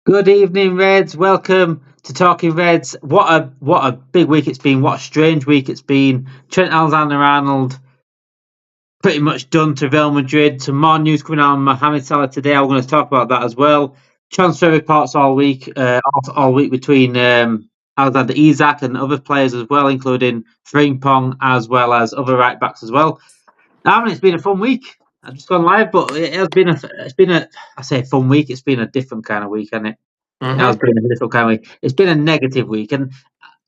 Good evening, Reds. Welcome to Talking Reds. What a big week it's been. What a strange week it's been. Trent Alexander-Arnold pretty much done to Real Madrid. Some more news coming out on Mohamed Salah today. I'm going to talk about that as well. Transfer reports all week, all week between Alexander Isak and other players as well, including Frimpong as well as other right backs as well. It's been a fun week. I've just gone live, but I say fun week. It's been a different kind of week, hasn't it? It has been a difficult kind of week. It's been a negative week, and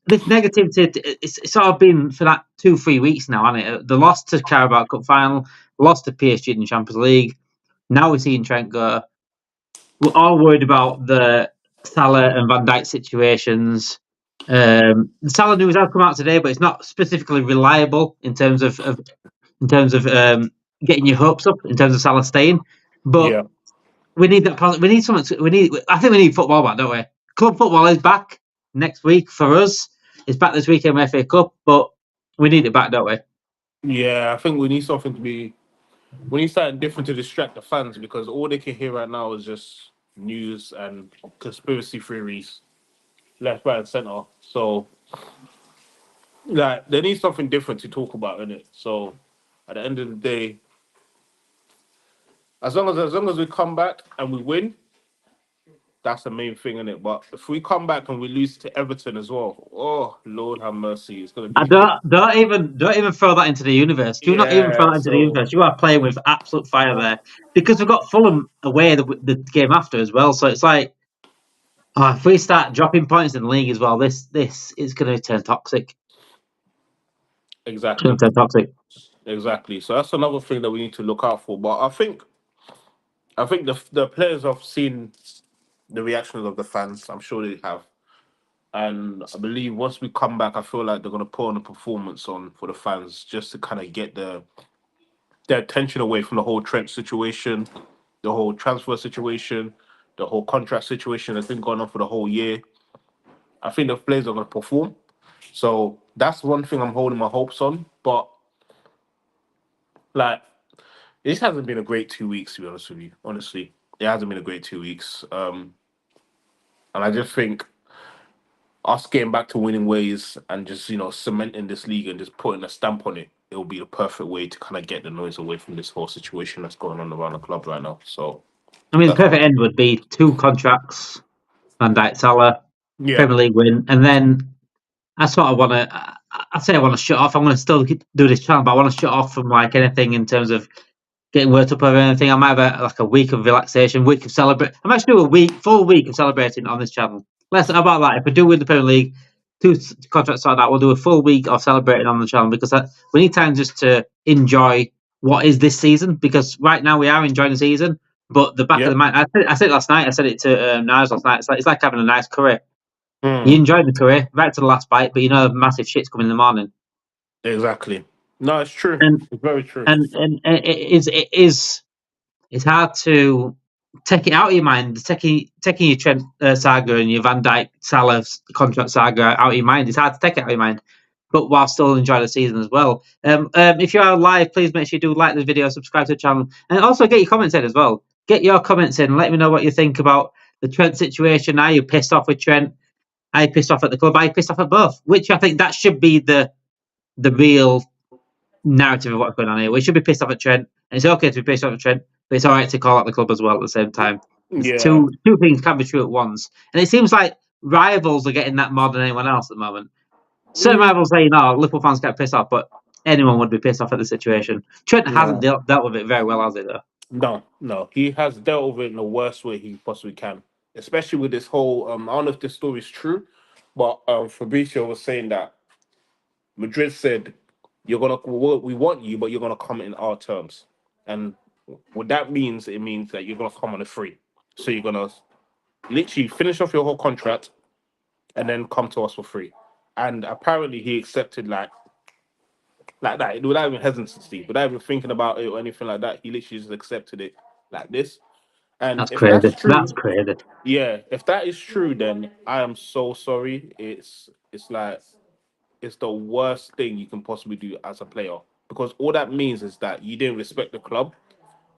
this negativity it's sort of been for that 2-3 weeks now, hasn't it? The loss to Carabao Cup final, loss to PSG in the Champions League. Now we're seeing Trent go. We're all worried about the Salah and Van Dijk situations. The Salah news has come out today, but it's not specifically reliable in terms of getting your hopes up in terms of Salah staying. But we need that. We need something. I think we need football back, don't we? Club football is back next week for us. It's back this weekend with FA Cup, but we need it back, don't we? Yeah, I think we need something to be. We need something different to distract the fans because all they can hear right now is just news and conspiracy theories, left, right, and center. So, they need something different to talk about in it. So, at the end of the day, as long as we come back and we win, that's the main thing in it. But if we come back and we lose to Everton as well, oh Lord have mercy, it's gonna I be don't even throw that into the universe. Do not even throw yeah. that into the So universe. You are playing with absolute fire there because we've got Fulham away the game after as well. So it's like, if we start dropping points in the league as well, this is going to turn toxic. It's going exactly, to turn toxic. exactly. So that's another thing that we need to look out for. But I think the players have seen the reactions of the fans. I'm sure they have, and I believe once we come back, I feel like they're gonna put on a performance on for the fans just to kind of get their attention away from the whole Trent situation, the whole transfer situation, the whole contract situation that's been going on for the whole year. I think the players are gonna perform. So that's one thing I'm holding my hopes on. But like, this hasn't been a great 2 weeks to be honest with you. Honestly, it hasn't been a great 2 weeks. And I just think us getting back to winning ways and just cementing this league and just putting a stamp on it, it will be the perfect way to kind of get the noise away from this whole situation that's going on around the club right now. So I mean, the that's perfect end would be 2 contracts, Van Dijk, Salah, yeah, Premier League win, and then I sort of want to. I say I want to shut off. I'm going to still do this channel, but I want to shut off from like anything in terms of getting worked up over anything. I might have like a week of relaxation, week of celebrate. I might do full week of celebrating on this channel. How about that? If we do win the Premier League, 2 contracts like that, we'll do a full week of celebrating on the channel because we need time just to enjoy what is this season. Because right now we are enjoying the season, but the back of yeah, the mind. I said it last night. I said it to Niles last night. It's like having a nice curry. You mm, enjoy the curry right to the last bite, but you know massive shit's coming in the morning. exactly. No, it's true. And It's very true. and it is it's hard to take it out of your mind. Taking your Trent saga and your Van Dijk Salah contract saga out of your mind. It's hard to take it out of your mind, but while still enjoy the season as well. If you are live, please make sure you do like the video, subscribe to the channel, and also get your comments in as well. Get your comments in. Let me know what you think about the Trent situation. Are you pissed off with Trent? Are you pissed off at the club? Are you pissed off at both? Which I think that should be the real narrative of what's going on here. We should be pissed off at Trent, and it's okay to be pissed off at Trent, but it's all right to call out the club as well at the same time. It's Yeah, two things can be true at once, and it seems like rivals are getting that more than anyone else at the moment. Certain rivals say, "No, Liverpool fans get pissed off," but anyone would be pissed off at the situation. Trent hasn't no, dealt with it very well, has he? Though. no. He has dealt with it in the worst way he possibly can, especially with this whole. I don't know if this story is true, but Fabrizio was saying that Madrid said, "You're gonna, we want you, but you're gonna come in our terms." And what that means, it means that you're gonna come on a free. So you're gonna literally finish off your whole contract and then come to us for free. And apparently he accepted like that without even hesitancy, without even thinking about it or anything like that. He literally just accepted it like this. And That's if that's crazy. That's true, crazy. yeah, if that is true, then I am so sorry. It's like it's the worst thing you can possibly do as a player because all that means is that you didn't respect the club.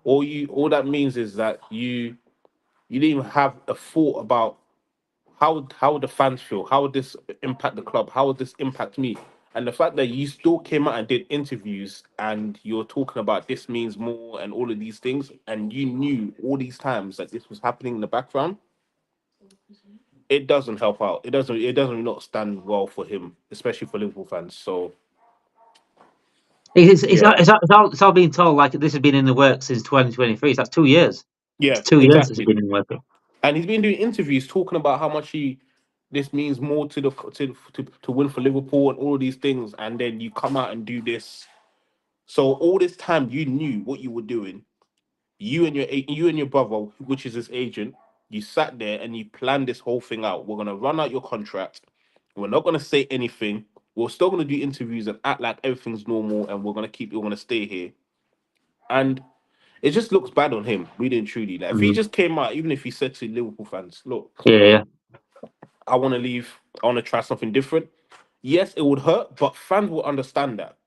All that means is that You didn't even have a thought about how would the fans feel? How would this impact the club? How would this impact me? And the fact that you still came out and did interviews and you're talking about this means more and all of these things, and you knew all these times that this was happening in the background, it doesn't help out. It doesn't not stand well for him, especially for Liverpool fans. So yeah, It's all being told like this has been in the works since 2023. So that's 2 years. yeah, It's 2 years it's exactly. been in the works. And he's been doing interviews talking about how much this means more to to win for Liverpool and all of these things, and then you come out and do this. So all this time you knew what you were doing. You and your brother, which is his agent, you sat there and you planned this whole thing out. We're gonna run out your contract. We're not gonna say anything. We're still gonna do interviews and act like everything's normal, and we're gonna stay here. And it just looks bad on him, really and truly. Like if he Mm. just came out, even if he said to Liverpool fans, "Look, Yeah. I want to leave. I want to try something different." Yes, it would hurt, but fans will understand that.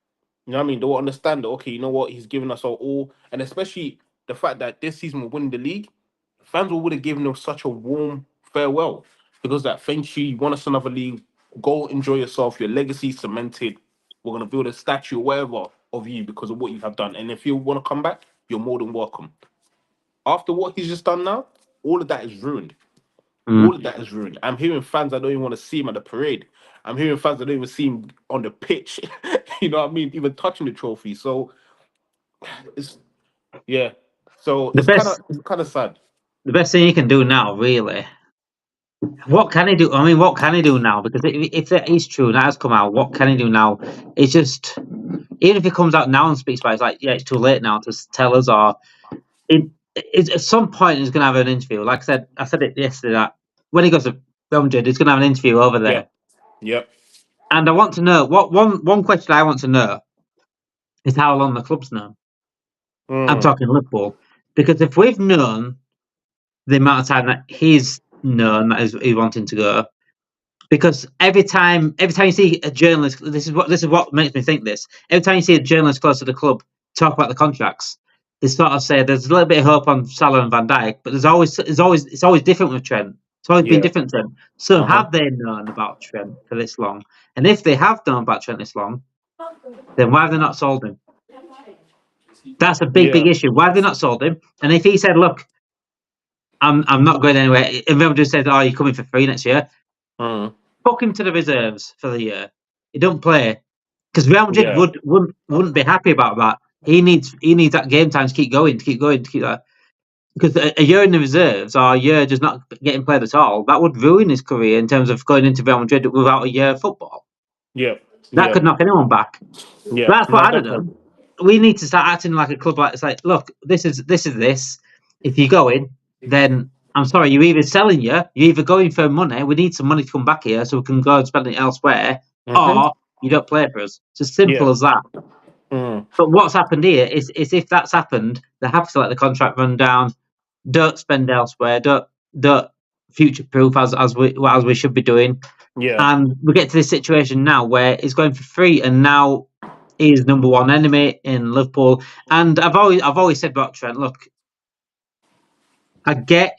You know what I mean? They will understand that, okay, you know what? He's given us our all. And especially the fact that this season we're winning the league, fans would have given him such a warm farewell. Because that, thank you, you won us another league. Go enjoy yourself. Your legacy cemented. We're going to build a statue or whatever of you because of what you have done. And if you want to come back, you're more than welcome. After what he's just done now, all of that is ruined. All Mm. of that is ruined. I'm hearing fans that don't even want to see him at the parade. I'm hearing fans that don't even see him on the pitch. You know what I mean? Even touching the trophy. So it's yeah. So The best it's kind of sad. the best thing you can do now, really. What can he do? I mean, what can he do now? Because if that is true and that has come out, what can he do now? It's just even if he comes out now and speaks about it, it's like, yeah, it's too late now to tell us. Or at some point he's going to have an interview. Like I said it yesterday that when he goes to Real Madrid, he's going to have an interview over Yeah. there. Yep. And I want to know one question I want to know is how long the club's known. I'm Mm. talking Liverpool because if we've known the amount of time that he's known that he's wanting to go, because every time you see a journalist, this is what makes me think this. Every time you see a journalist close to the club talk about the contracts, they sort of say there's a little bit of hope on Salah and Van Dijk, but it's always different with Trent. It's always been Yeah. different to him. So Uh-huh. have they known about Trent for this long? And if they have known about Trent this long, then why have they not sold him? That's a big Yeah. issue. Why have they not sold him? And if he said, "Look, I'm not going anywhere," and Real just said, "Oh, you're coming for free next year," Mm. book him to the reserves for the year. He don't play because Real Madrid Yeah. wouldn't be happy about that. He needs that game time to keep going, to keep that. Because a year in the reserves or a year just not getting played at all, that would ruin his career in terms of going into Real Madrid without a year of football. Yeah. That Yeah. could knock anyone back. Yeah. That's what No, I'd have definitely. done. We need to start acting like a club. Like it's like, look, this. If you go in, then I'm sorry, you're either selling you're either going for money. We need some money to come back here so we can go and spend it elsewhere, Mm-hmm. or you don't play for us. It's as simple Yeah. as that. Mm. But what's happened here is if that's happened, they have to let the contract run down. Don't spend elsewhere. Don't future proof as we should be doing. Yeah. And we get to this situation now where he's going for free, and now he's number one enemy in Liverpool. And I've always said about Trent, look, I get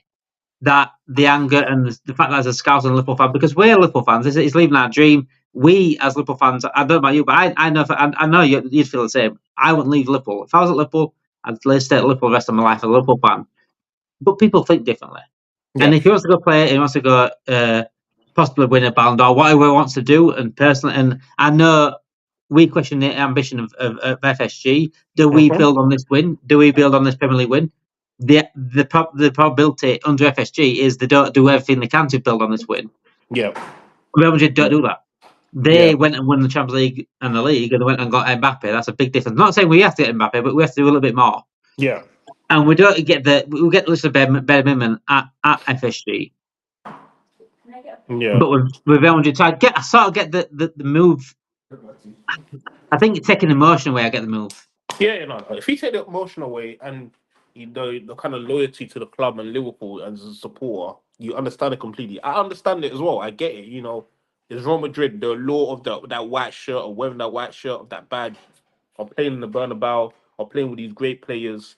that the anger and the fact that as a Scouse and Liverpool fan, because we're Liverpool fans, it's leaving our dream. We as Liverpool fans, I don't know about you, but I know I know you'd feel the same. I wouldn't leave Liverpool. If I was at Liverpool, I'd stay at Liverpool the rest of my life as a Liverpool fan. But people think differently. And Yeah. if he wants to go play, he wants to go possibly win a Ballon d'Or, whatever he wants to do. And personally, and I know we question the ambition of FSG. Do we Mm-hmm. build on this win? Do we build on this Premier League win? The probability under FSG is they don't do everything they can to build on this win. Yeah. Real Madrid don't do that. Yeah. They went and won the Champions League and the league, and they went and got Mbappe. That's a big difference. Not saying we have to get Mbappe, but we have to do a little bit more. Yeah. And we don't get we get less of bare minimum at FSG. Yeah. But with Real Madrid, so I sort of get the move. I think taking emotion away, I get the move. Yeah, you know, if you take the emotion away and the kind of loyalty to the club and Liverpool as a supporter, you understand it completely. I understand it as well. I get it. You know, it's Real Madrid, the law of that white shirt or wearing that white shirt of that badge, or playing in the Bernabeu, or playing with these great players.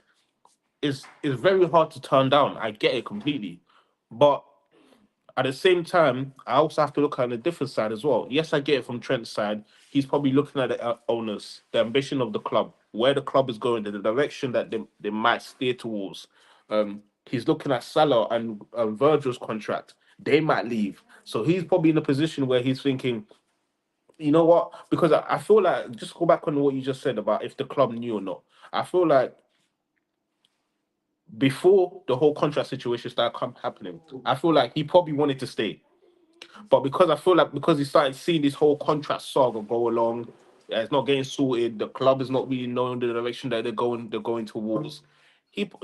is very hard to turn down. I get it completely, but at the same time, I also have to look at the different side as well. Yes, I get it from Trent's side. He's probably looking at the owners, the ambition of the club, where the club is going, the direction that they might steer towards. He's looking at Salah and Virgil's contract. They might leave. So he's probably in a position where he's thinking, you know what? Because I feel like, just go back on what you just said about if the club knew or not. I feel like before the whole contract situation started happening, I feel like he probably wanted to stay. But because I feel like because he started seeing this whole contract saga go along, it's not getting sorted. The club is not really knowing the direction that they're going towards.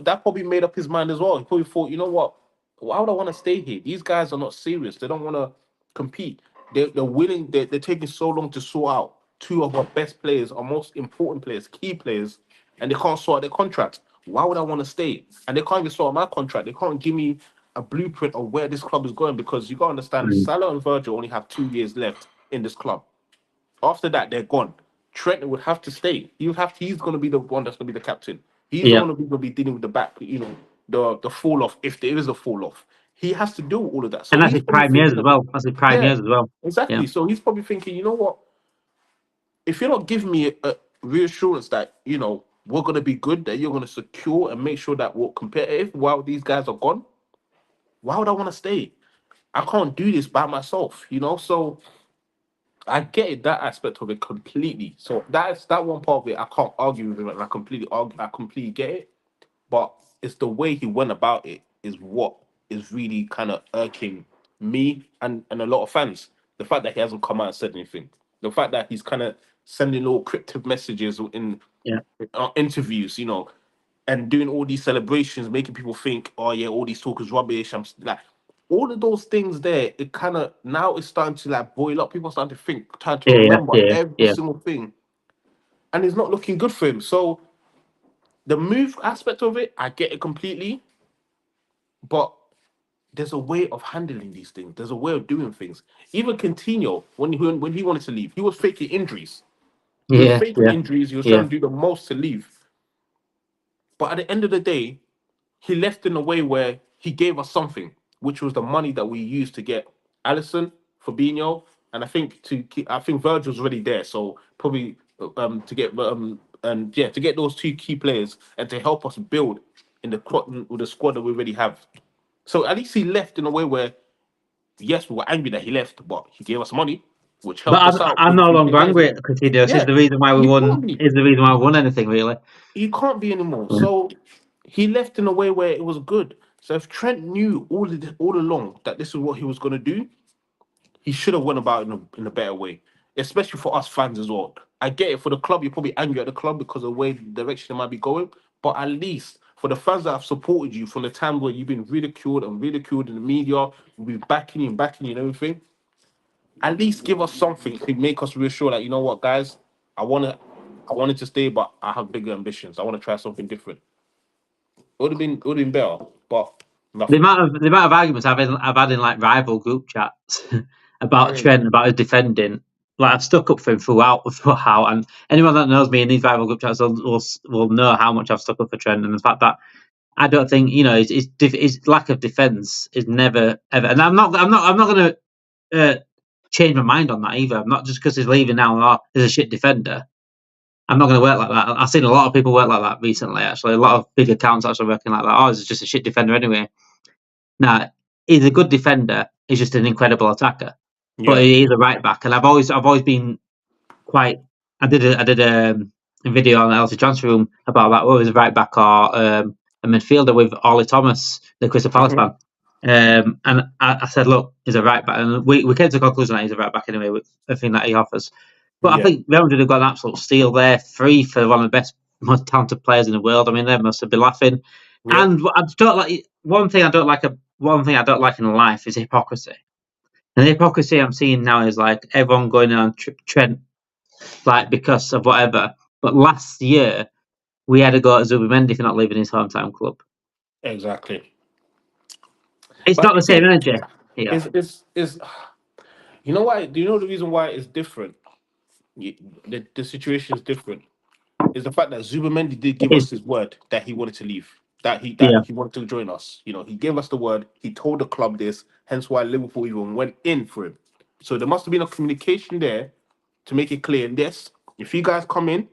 That probably made up his mind as well. He probably thought, you know what? Why would I want to stay here? These guys are not serious. They don't want to compete. They're willing. They're taking so long to sort out two of our best players, our most important players, key players, and they can't sort out their contract. Why would I want to stay? And they can't even sort out my contract. They can't give me a blueprint of where this club is going because you got to understand Mm. Salah and Virgil only have 2 years left in this club. After that, they're gone. Trent would have to stay. He's going to be the one that's going to be the captain. He's the Yeah, one who's going to be dealing with the back, the fall off if there is a fall off. He has to do all of that. and So that's he's his probably prime years thinking as about, well. That's his prime yeah, years as well. Yeah, exactly. So he's probably thinking, you know what? If you're not giving me a reassurance that we're going to be good, that you're going to secure and make sure that we're competitive while these guys are gone, why would I want to stay? I can't do this by myself. So I get it, that aspect of it completely. So that's that one part of it. I can't argue with him, and I completely get it. But it's the way he went about it is what is really kind of irking me and a lot of fans. The fact that he hasn't come out and said anything. The fact that he's kind of sending little cryptic messages in yeah, interviews, and doing all these celebrations, making people think, oh yeah, all these talk is rubbish. Like all of those things there, it kind of now it's starting to like boil up. People are starting to think, trying to yeah, remember yeah, every yeah. single thing, and it's not looking good for him. So the move aspect of it, I get it completely, but there's a way of handling these things. There's a way of doing things. Even Coutinho, when he wanted to leave, he was faking injuries. He was Yeah, faking yeah, injuries. He was yeah. trying to do the most to leave. But at the end of the day, he left in a way where he gave us something, which was the money that we used to get Allison, Fabinho, and I think Virgil's already there, so probably to get and yeah to get those two key players and to help us build in with the squad that we already have. So at least he left in a way where yes, we were angry that he left, but he gave us money, which But helped us out I'm with no two key longer players. angry at Coutinho. Is Yeah, the reason why we he won. can't be. Is the reason why we won anything really? He can't be anymore. Yeah. So he left in a way where it was good. So if Trent knew all along that this is what he was going to do, he should have went about it in a better way, especially for us fans as well. I get it for the club. You're probably angry at the club because of the way the direction it might be going, but at least for the fans that have supported you from the time where you've been ridiculed in the media, we've been backing you and everything. At least give us something to make us reassure that you know what, guys, I wanted to stay, but I have bigger ambitions. I want to try something different. It would have been better, but nothing. The amount of arguments I've had in like rival group chats about Mm. Trent, about his defending. Like I've stuck up for him throughout, and anyone that knows me in these rival group chats will know how much I've stuck up for Trent, and the fact that I don't think his lack of defence is never ever. And I'm not going to change my mind on that either. I'm not just because he's leaving now. Oh, he's a shit defender. I'm not going to work like that. I've seen a lot of people work like that recently. Actually, a lot of big accounts actually working like that. Oh, he's just a shit defender anyway. Now, he's a good defender. He's just an incredible attacker. But Yeah. he is a right back, and I've always been quite. I did a video on the LC Transfer Room about that. Whether he's a right back or a midfielder with Ollie Thomas, the Crystal Palace Hmm. fan. And I said, look, he's a right back, and we came to the conclusion that he's a right back anyway with everything that he offers. But I Yeah. think Real Madrid have got an absolute steal there, free for one of the best, most talented players in the world. I mean, they must have been laughing. Yep. And I don't like one thing I don't like. One thing I don't like in life is hypocrisy. And the hypocrisy I'm seeing now is like everyone going on Trent, like because of whatever. But last year we had to go at Zubimendi for not leaving his hometown club. Exactly. It's But not the you same see, energy here. is you know why? Do you know the reason why it's different? The situation is different. Is the fact that Zubamendi did It give us is. his word that he wanted to leave. that Yeah. he wanted to join us. You know, he gave us the word. He told the club this. Hence why Liverpool even went in for him. So there must have been a communication there to make it clear. And yes, if you guys come in,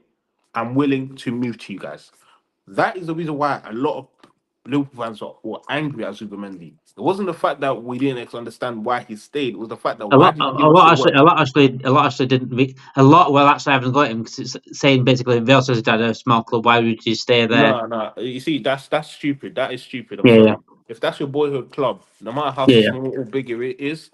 I'm willing to move to you guys. That is the reason why a lot of Liverpool fans were angry at Zubimendi. It wasn't the fact that we didn't understand why he stayed. It was the fact that why did he give us the word? A lot actually didn't. A lot. Well, actually, I haven't got him because it's saying basically Real Sociedad are a small club. Why would you stay there? No, no. You see, that's stupid. That is stupid. I'm Yeah, sorry. If that's your boyhood club, no matter how yeah, small or big it is,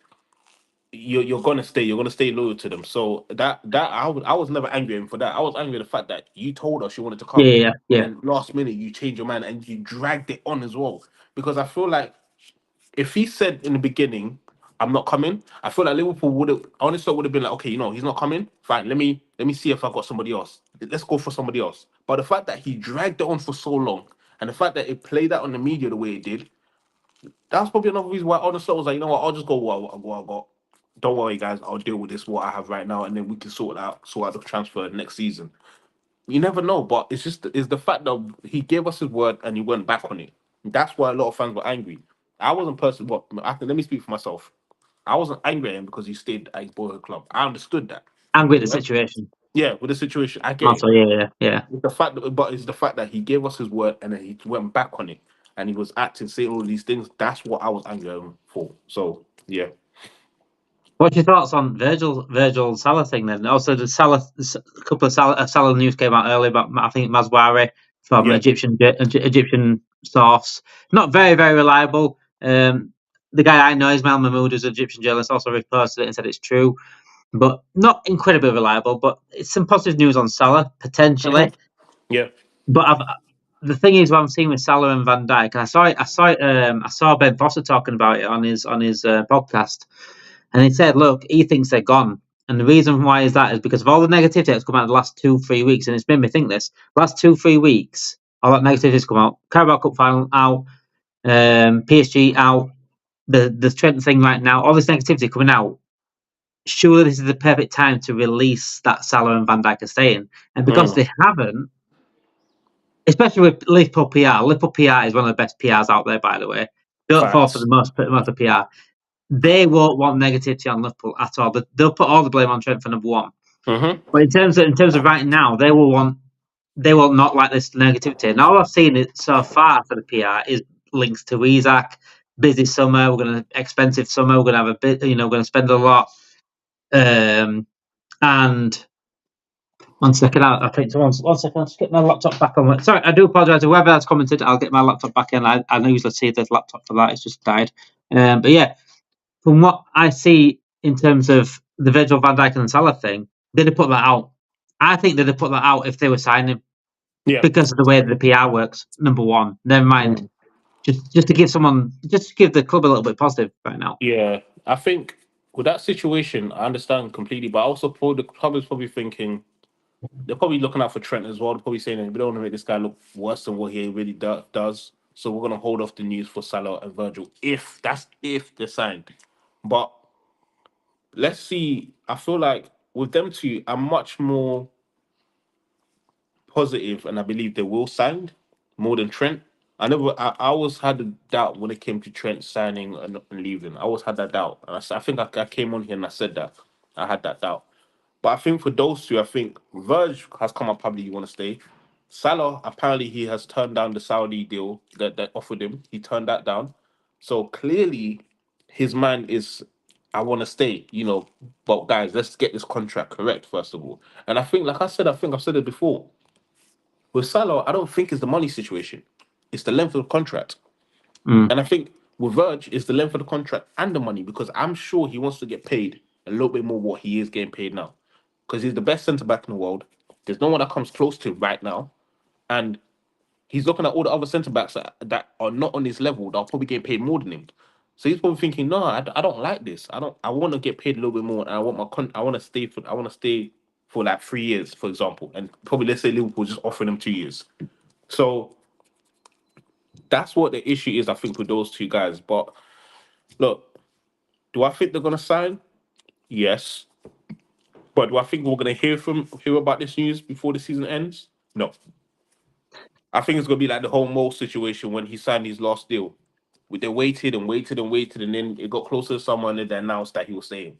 you're gonna stay. You're gonna stay loyal to them. So I was never angry at him for that. I was angry at the fact that you told us you wanted to yeah, come, yeah, and yeah, then last minute you changed your mind and you dragged it on as well. Because I feel like if he said in the beginning, "I'm not coming," I feel like Liverpool would have honestly would have been like, "Okay, you know, he's not coming. Fine, let me see if I got somebody else. Let's go for somebody else." But the fact that he dragged it on for so long, and the fact that it played out on the media the way it did, that's probably another reason why honestly was like, you know what, I'll just go what I got. Don't worry, guys. I'll deal with this what I have right now, and then we can sort out the transfer next season. You never know, but it's the fact that he gave us his word and he went back on it. That's why a lot of fans were angry. I wasn't personally, but let me speak for myself. I wasn't angry at him because he stayed at his boyhood club. I understood that. angry at the Yeah, situation. yeah, with the situation, I get it. Also, yeah. It's the fact, but it's the fact that he gave us his word and then he went back on it and he was acting, saying all these things. That's what I was angry at him for. So yeah, What's your thoughts on Virgil Salah thing then? Also, the Salah, a couple of Salah news came out earlier about I think Mazwari from yeah, Egyptian source. Not very reliable. The guy I know, Ismail Mahmoud, who's an Egyptian journalist, also reposted it and said it's true, but not incredibly reliable. But it's some positive news on Salah mhm, potentially. yeah, But the thing is, what I'm seeing with Salah and Van Dijk, and I saw Ben Foster talking about it on his podcast, and he said, look, he thinks they're gone. And the reason why is that is because of all the negativity that's come out the last 2-3 weeks, and it's made me think this. Last 2-3 weeks, all that negativity has come out. Carabao Cup final out, PSG out, the Trent thing right now, all this negativity coming out. Surely this is the perfect time to release that Salah and Van Dijk are staying. And because mm, they haven't, especially with Liverpool PR is one of the best PRs out there, by the way. Don't fall for facts. the most of PR. They won't want negativity on Liverpool at all. They'll put all the blame on Trent for number one. Mm-hmm. But in terms of right now, they will not like this negativity. And all I've seen so far for the PR is links to Isak, busy summer. We're gonna expensive summer. We're gonna have a bit. We're gonna spend a lot. And one second, I think so. One second, I'll just get my laptop back on. Sorry, I do apologise to whoever has commented. I'll get my laptop back in. I usually see the laptop for that. It's just died. But yeah, from what I see in terms of the Virgil van Dijk and Salah thing, they'd have put that out. I think they'd have put that out if they were signing Yeah. because of the way that the PR works. Number one, never mind. Mm. Just to give the club a little bit positive right now. Yeah, I think with that situation, I understand completely, but I also the club is probably thinking they're probably looking out for Trent as well. They're probably saying we don't want to make this guy look worse than what he really does. So we're gonna hold off the news for Salah and Virgil if they're signed. But let's see. I feel like with them two, I'm much more positive, and I believe they will sign more than Trent. I always had a doubt when it came to Trent signing and leaving. I always had that doubt, and I think I came on here and I said that I had that doubt. But I think for those two, I think Verge has come up probably you want to stay. Salah apparently he has turned down the Saudi deal that offered him. He turned that down. So clearly, his mind is I want to stay. But guys, let's get this contract correct first of all. And I think, like I said, I think I've said it before. With Salah, I don't think it's the money situation. It's the length of the contract. Mm. And I think with Verge, it's the length of the contract and the money because I'm sure he wants to get paid a little bit more what he is getting paid now. Because he's the best centre back in the world. There's no one that comes close to him right now. And he's looking at all the other centre backs that are not on his level that are probably getting paid more than him. So he's probably thinking, no, I don't like this. I want to get paid a little bit more, and I want to stay for like 3 years, for example, and probably let's say Liverpool just offering him 2 years. So that's what the issue is, I think, with those two guys. But look, do I think they're gonna sign? Yes. But do I think we're gonna hear about this news before the season ends? No. I think it's gonna be like the whole Mo situation when he signed his last deal. They waited and waited and waited, and then it got closer to someone and they announced that he was staying.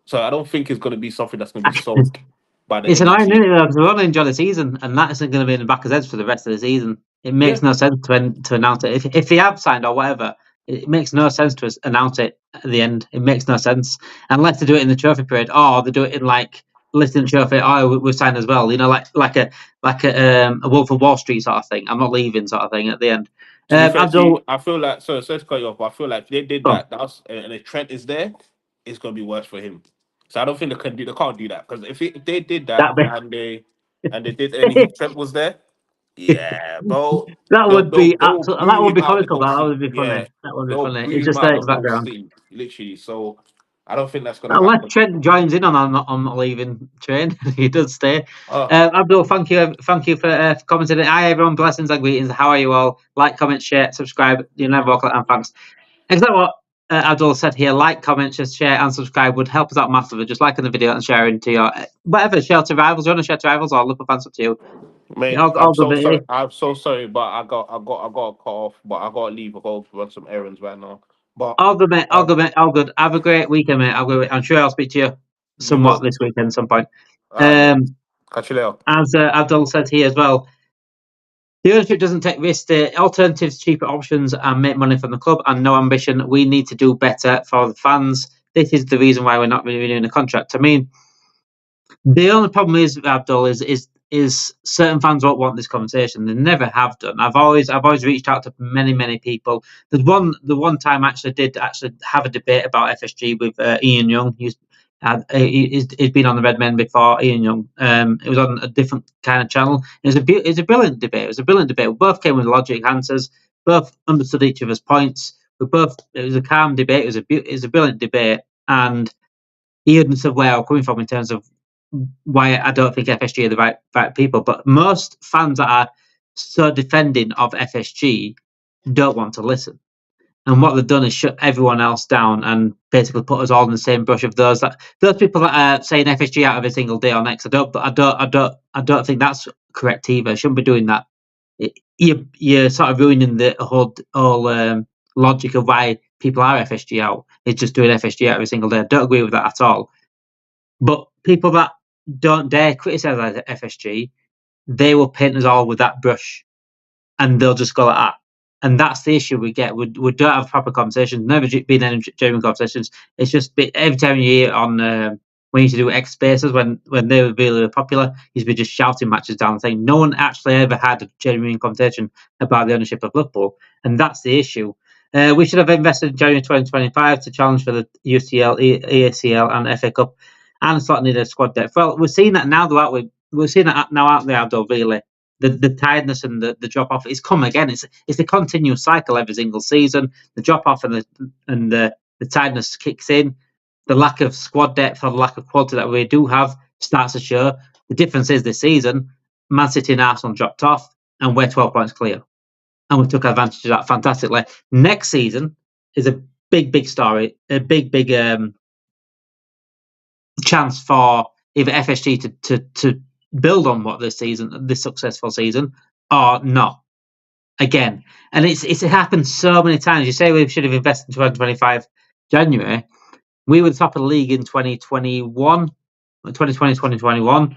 So I don't think it's gonna be something that's gonna be solved by the It's end of the annoying, isn't season. it? Because we're only enjoying the season, and that isn't going to be in the back of heads for the rest of the season. It makes Yeah, no sense to announce it. If they have signed or whatever, it makes no sense to announce it at the end. It makes no sense unless they do it in the trophy period, or they do it in like listing the trophy. Oh, we've signed as well. Like a Wolf of Wall Street sort of thing. I'm not leaving sort of thing at the end. to be fair to you, Abdul, I feel like sorry to cut you off, but I feel like if they did go on. and if Trent is there, it's gonna be worse for him. So I don't think they can't do that because if they did that That bit. and they did and he, Trent was there, yeah, bro, That would be they will absolutely. boo That would him be out the comical. whole That city. would be funny. Yeah, That would be they'll funny. boo It's him just there out in the the whole background. city, literally. So I don't think that's gonna Unless happen. Trent joins in on I'm not leaving train, he does stay. Uh, Abdul, thank you for commenting. Hi everyone, blessings and greetings. How are you all? Like, comment, share, subscribe. You never walk and thanks. Exactly what Abdul said here. Like, comment, share, and subscribe would help us out massively. Just liking the video and sharing to your whatever share to rivals. You want to share to rivals or Liverpool fans up to you. Mate, All I'm good, so sorry. mate. I'm so sorry, but I got a call off, but I gotta leave. I gotta run some errands right now. But All good, mate. All um, good, mate. All good. Have a great weekend, mate. I'm sure I'll speak to you you somewhat will. this weekend, some point. All right, mate. Um, Catch you later. as Abdul said here as well. The ownership doesn't take risks. The alternatives, cheaper options, and make money from the club, and no ambition. We need to do better for the fans. This is the reason why we're not renewing the contract. I mean, the only problem is Abdul is certain fans won't want this conversation. They never have done. I've always reached out to many people. The one time I actually did have a debate about FSG with Ian Young. He's been on the Red Men before. Ian Young. It was on a different kind of channel. It was a brilliant debate. It was a brilliant debate. We both came with logic answers. Both understood each other's points. It was a calm debate. It was a brilliant debate, and he understood where I'm coming from in terms of why I don't think FSG are the right people. But most fans that are so defending of FSG don't want to listen. And what they've done is shut everyone else down and basically put us all in the same brush of those people that are saying FSG out every single day or next. I don't think that's correct either. Shouldn't be doing that. You're sort of ruining the whole logic of why people are FSG out. It's just doing FSG out every single day. I don't agree with that at all. But people that don't dare criticise FSG, they will paint us all with that brush, and they'll just go like that. And that's the issue we get. We don't have proper conversations. Never been any genuine conversations. It's just every time you hear on when you used to do X Spaces when they were really popular, you used to be just shouting matches down the thing. No one actually ever had a genuine conversation about the ownership of Liverpool, and that's the issue. We should have invested in January 2025 to challenge for the UCL, EACL, and FA Cup, and sort of needed a squad depth. Well, we're seeing that now, though, aren't we? We're seeing that now, aren't we, Abdul? Really, the tiredness and the drop off is come again. It's a continuous cycle every single season. The drop off and the tiredness kicks in. The lack of squad depth or the lack of quality that we do have starts to show. The difference is this season, Man City and Arsenal dropped off, and we're 12 points clear, and we took advantage of that fantastically. Next season is a big story, a big chance for either FSG to build on what this successful season, or not again. And it happened so many times. You say we should have invested in 2025 January. We were the top of the league in 2021, 2020, 2021,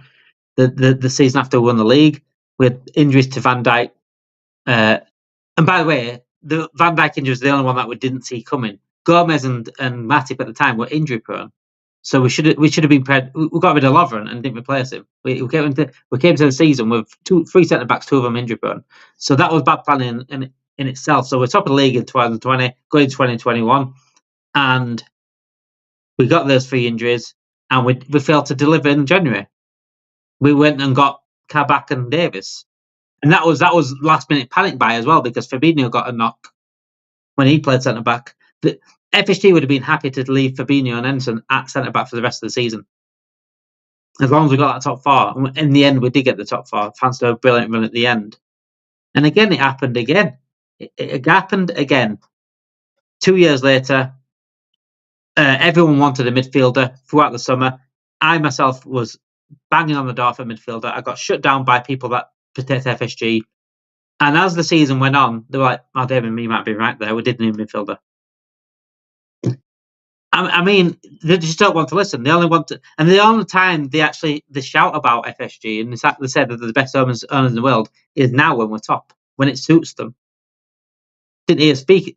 the season after we won the league. We had injuries to Van Dijk. And by the way, the Van Dijk injury was the only one that we didn't see coming. Gomez and Matip at the time were injury prone. So we should have been prepared. We got rid of Lovren and didn't replace him. We came to the season with three centre backs, two of them injury prone. So that was bad planning in itself. So we're top of the league in 2020, going into 2021, and we got those three injuries, and we failed to deliver in January. We went and got Kabak and Davis, and that was last minute panic buy as well because Fabinho got a knock when he played centre back. The FSG would have been happy to leave Fabinho and Enson at centre back for the rest of the season, as long as we got that top four. In the end, we did get the top four. Thanks to a brilliant run at the end. And again, it happened again. It happened again. 2 years later, everyone wanted a midfielder throughout the summer. I myself was banging on the door for a midfielder. I got shut down by people that protect FSG. And as the season went on, they were like, "Oh, David, you might be right there. We did need a midfielder." I mean, they just don't want to listen. They only want to, and the only time they shout about FSG and they said that they're the best owners in the world is now when we're top, when it suits them. Didn't hear speak.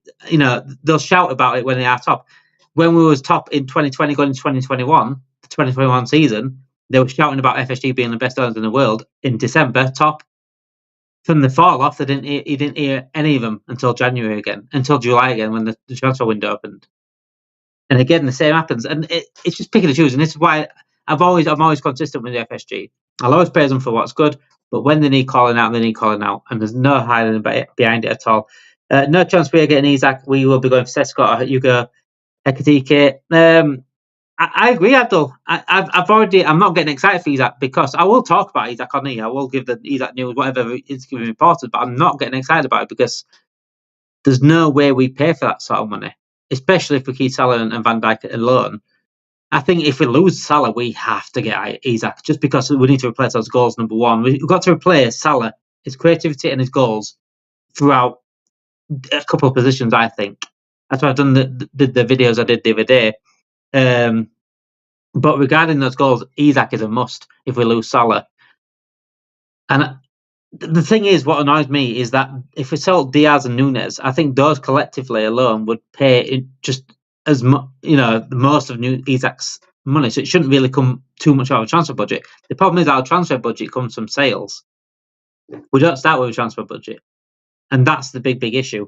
They'll shout about it when they are top. When we was top in 2020 going into 2021, the 2021 season, they were shouting about FSG being the best owners in the world in December, top. From the fall off, he didn't hear any of them until July again, when the transfer window opened. And again, the same happens, and it's just picking and choosing. This is why I'm always consistent with the FSG. I'll always praise them for what's good, but when they need calling out, and there's no hiding behind it at all. No chance we are getting Isak. We will be going for Sescott or Hugo Ekitike. I agree, Abdul. I'm not getting excited for Isak because I will talk about Isak on here. I will give the Isak news, whatever is giving important, but I'm not getting excited about it because there's no way we pay for that sort of money, especially if we keep Salah and Van Dijk alone. I think if we lose Salah, we have to get Isak just because we need to replace those goals, number one. We've got to replace Salah, his creativity and his goals throughout a couple of positions, I think. That's why I've done the videos I did the other day. But regarding those goals, Isak is a must if we lose Salah. And the thing is, what annoys me is that if we sell Diaz and Nunes, I think those collectively alone would pay just as much, most of Isak's money. So it shouldn't really come too much out of a transfer budget. The problem is our transfer budget comes from sales. We don't start with a transfer budget. And that's the big issue.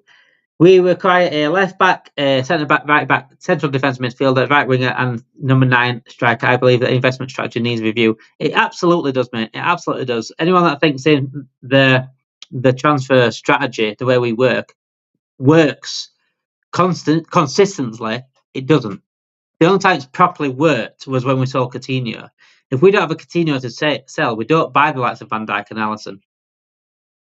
We require a left back, centre back, right back, central defence midfielder, right winger, and number 9 striker. I believe the investment strategy needs review. It absolutely does, mate. It absolutely does. Anyone that thinks in the transfer strategy, the way we works consistently, it doesn't. The only time it's properly worked was when we sold Coutinho. If we don't have a Coutinho to sell, we don't buy the likes of Van Dijk and Alisson.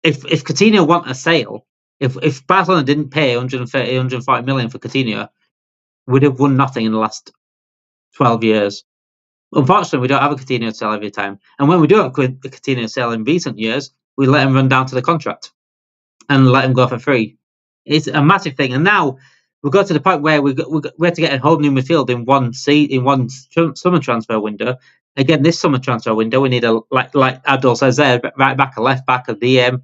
If Coutinho want a sale, if Barcelona didn't pay 130, 140 million for Coutinho, we'd have won nothing in the last 12 years. Unfortunately, we don't have a Coutinho to sell every time. And when we do have a Coutinho to sell in recent years, we let him run down to the contract and let him go for free. It's a massive thing. And now we go to the point where we have to get a whole new midfield in one summer transfer window. Again, this summer transfer window, we need like Abdul says there, right back, a left back, a DM.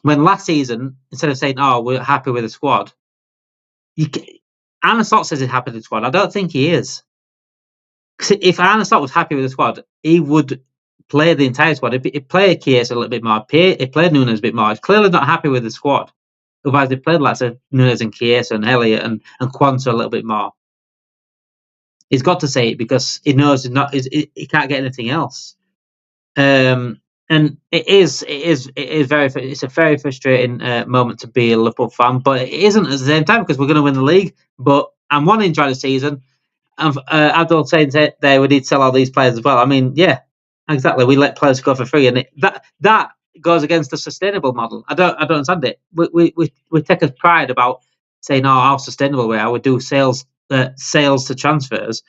When last season, instead of saying, "Oh, we're happy with the squad," Arne Slot says he's happy with the squad. I don't think he is. If Arne Slot was happy with the squad, he would play the entire squad. He'd play Chiesa a little bit more. He played Nunes a bit more. He's clearly not happy with the squad. Otherwise, they played lots of Nunes and Chiesa and Elliott and Quanta a little bit more. He's got to say it because he knows he can't get anything else. And it's a very frustrating moment to be a Liverpool fan, but it isn't at the same time because we're going to win the league. But I'm wanting to enjoy the season. And Abdul saying there we need to sell all these players as well. I mean, yeah, exactly. We let players go for free, and that goes against the sustainable model. I don't understand it. We take a pride about saying, "Oh, how sustainable we are. We do sales to transfers,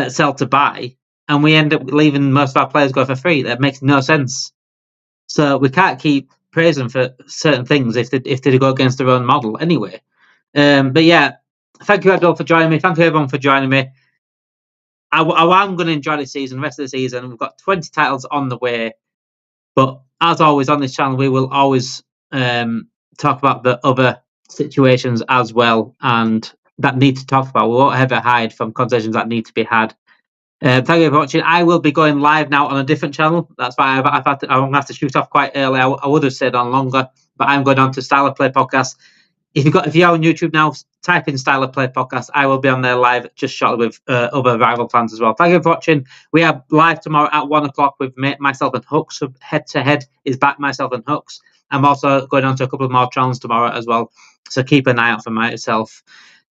sell to buy." And we end up leaving most of our players go for free. That makes no sense. So we can't keep praising for certain things if they go against their own model anyway. But yeah, thank you, Abdul, for joining me. Thank you, everyone, for joining me. I'm going to enjoy the season, the rest of the season. We've got 20 titles on the way. But as always on this channel, we will always talk about the other situations as well and that need to talk about. We won't ever hide from conversations that need to be had. Thank you for watching. I will be going live now on a different channel. That's why I'm going to have to shoot off quite early. I would have stayed on longer, but I'm going on to Style of Play Podcast. If you're on YouTube now, type in Style of Play Podcast. I will be on there live just shortly with other rival fans as well. Thank you for watching. We are live tomorrow at 1:00 with myself and Hooks. Head to Head is back, myself and Hooks. I'm also going on to a couple of more channels tomorrow as well. So keep an eye out for myself.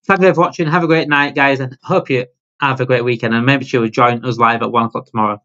Thank you for watching. Have a great night, guys, and hope you have a great weekend. And maybe you'll join us live at 1:00 tomorrow.